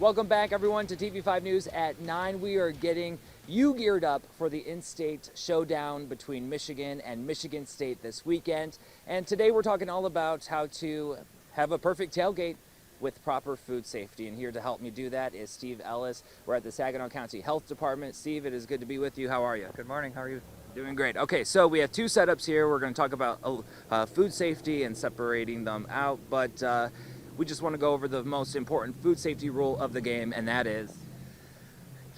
Welcome back, everyone, to TV5 News at 9. We are getting you geared up for the in-state showdown between Michigan and Michigan State this weekend. And today we're talking all about how to have a perfect tailgate with proper food safety. And here to help me do that is Steve Ellis. We're at the Saginaw County Health Department. Steve, it is good to be with you. How are you? Good morning. How are you? Doing great. Okay, so we have two setups here. We're going to talk about food safety and separating them out, but we just want to go over the most important food safety rule of the game, and that is...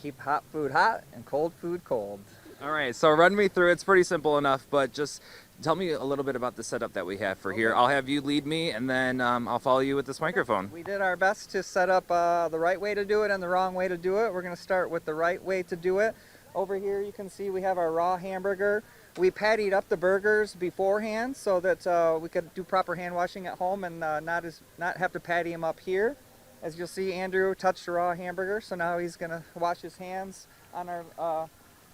Keep hot food hot and cold food cold. All right, so run me through. It's pretty simple enough, but just tell me a little bit about the setup that we have for here. I'll have you lead me, and then I'll follow you with this microphone. We did our best to set up the right way to do it and the wrong way to do it. We're going to start with the right way to do it. Over here you can see we have our raw hamburger. We pattied up the burgers beforehand so that we could do proper hand washing at home and not have to patty them up here. As you'll see, Andrew touched a raw hamburger, so now he's going to wash his hands on our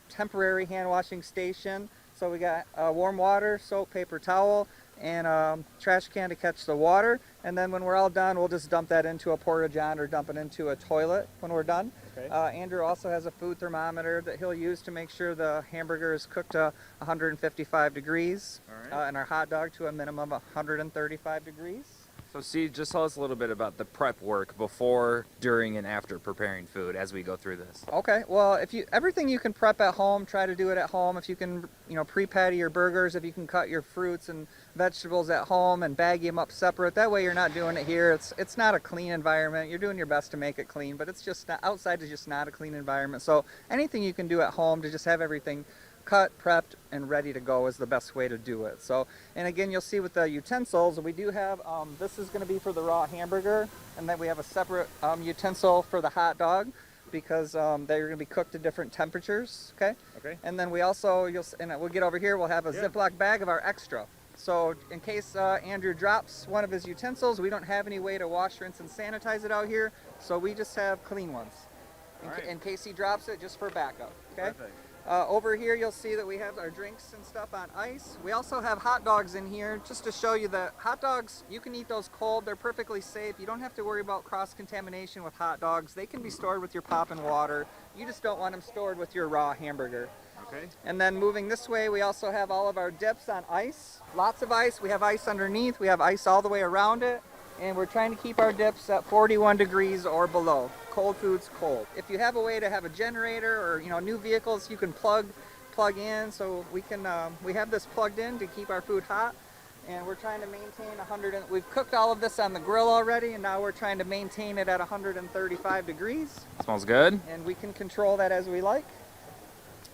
temporary hand washing station. So we got warm water, soap, paper towel, and a trash can to catch the water. And then when we're all done, we'll just dump that into a porta-john or dump it into a toilet when we're done. Okay. Andrew also has a food thermometer that he'll use to make sure the hamburger is cooked to 155 degrees, and our hot dog to a minimum of 135 degrees. So Steve, just tell us a little bit about the prep work before, during, and after preparing food as we go through this. Okay, well, everything you can prep at home, try to do it at home. If you can, pre-patty your burgers, if you can cut your fruits and vegetables at home and bag them up separate, that way you're not doing it here. It's not a clean environment. You're doing your best to make it clean, but it's just not, outside is just not a clean environment. So anything you can do at home to just have everything cut, prepped, and ready to go is the best way to do it. So, and again, you'll see with the utensils, we do have, this is going to be for the raw hamburger, and then we have a separate utensil for the hot dog because they're going to be cooked at different temperatures, okay? Okay. And then we also, we'll get over here, we'll have a Ziploc bag of our extra. So in case Andrew drops one of his utensils, we don't have any way to wash, rinse, and sanitize it out here, so we just have clean ones. In case he drops it, just for backup, okay? Perfect. Over here you'll see that we have our drinks and stuff on ice. We also have hot dogs in here just to show you that hot dogs, you can eat those cold. They're perfectly safe. You don't have to worry about cross-contamination with hot dogs. They can be stored with your pop and water. You just don't want them stored with your raw hamburger. Okay. And then moving this way, we also have all of our dips on ice. Lots of ice. We have ice underneath. We have ice all the way around it. And we're trying to keep our dips at 41 degrees or below. Cold food's cold. If you have a way to have a generator or new vehicles, you can plug in. So we have this plugged in to keep our food hot, and we're trying to maintain 100. We've cooked all of this on the grill already, and now we're trying to maintain it at 135 degrees. Smells good. And we can control that as we like.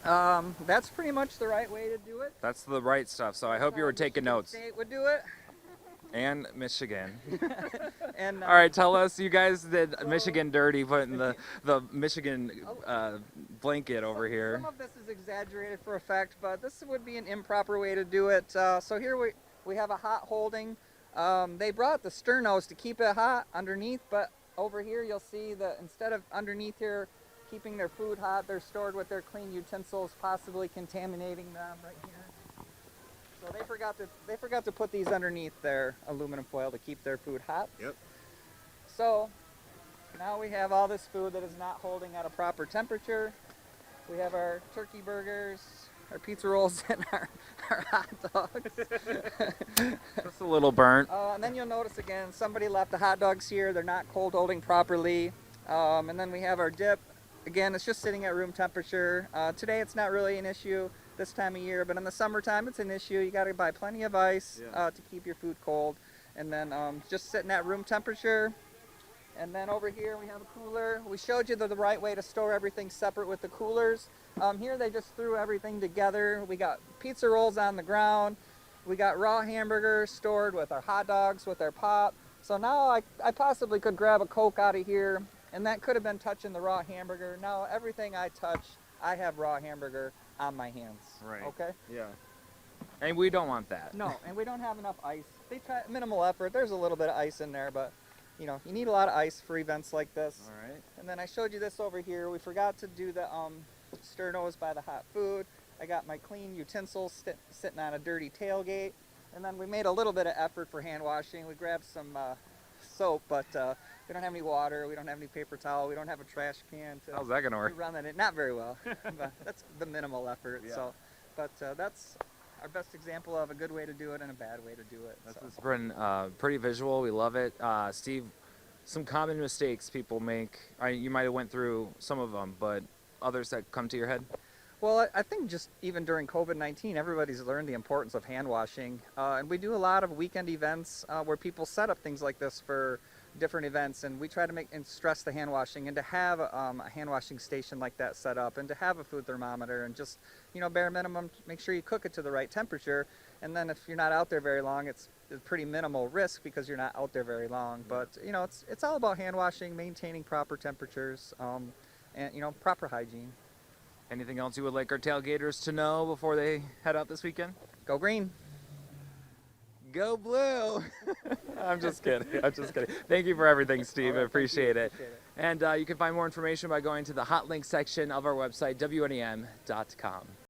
That's pretty much the right way to do it. That's the right stuff. So I hope you were taking notes. State would do it. And Michigan. And, all right, tell us, you guys did Michigan dirty, putting the Michigan blanket over here. Some of this is exaggerated for effect, but this would be an improper way to do it. So here we have a hot holding. They brought the sternos to keep it hot underneath, but over here you'll see that instead of underneath here keeping their food hot, they're stored with their clean utensils, possibly contaminating them right here. So they forgot to put these underneath their aluminum foil to keep their food hot. Yep. So now we have all this food that is not holding at a proper temperature. We have our turkey burgers, our pizza rolls, and our hot dogs. Just a little burnt. And then you'll notice again, somebody left the hot dogs here. They're not cold holding properly. And then we have our dip. Again, it's just sitting at room temperature. Today it's not really an issue this time of year, but in the summertime it's an issue. You got to buy plenty of ice to keep your food cold, and then just sitting at room temperature. And then over here we have a cooler. We showed you the right way to store everything separate with the coolers. Here they just threw everything together. We got pizza rolls on the ground. We got raw hamburgers stored with our hot dogs, with our pop. So now I possibly could grab a Coke out of here, and that could have been touching the raw hamburger. Now everything I touch, I have raw hamburger on my hands. Right. Okay? Yeah. And we don't want that. No, and we don't have enough ice. They try minimal effort. There's a little bit of ice in there, but you need a lot of ice for events like this. All right. And then I showed you this over here. We forgot to do the sternos by the hot food. I got my clean utensils sitting on a dirty tailgate. And then we made a little bit of effort for hand washing. We grabbed some soap, but we don't have any water, we don't have any paper towel, we don't have a trash can to How's that gonna work? run that in. Not very well, but that's the minimal effort. Yeah. So, but that's our best example of a good way to do it and a bad way to do it. This So. has been pretty visual. We love it. Steve, some common mistakes people make. You might have went through some of them, but others that come to your head? Well, I think just even during COVID-19, everybody's learned the importance of hand washing. And we do a lot of weekend events where people set up things like this for different events, and we try to make and stress the hand washing, and to have a hand washing station like that set up, and to have a food thermometer, and just, bare minimum, make sure you cook it to the right temperature. And then if you're not out there very long, it's a pretty minimal risk because you're not out there very long. But it's all about hand washing, maintaining proper temperatures, and proper hygiene. Anything else you would like our tailgaters to know before they head out this weekend? Go green. Go blue. I'm just kidding. Thank you for everything, Steve. I appreciate it. And you can find more information by going to the hot link section of our website, wnem.com.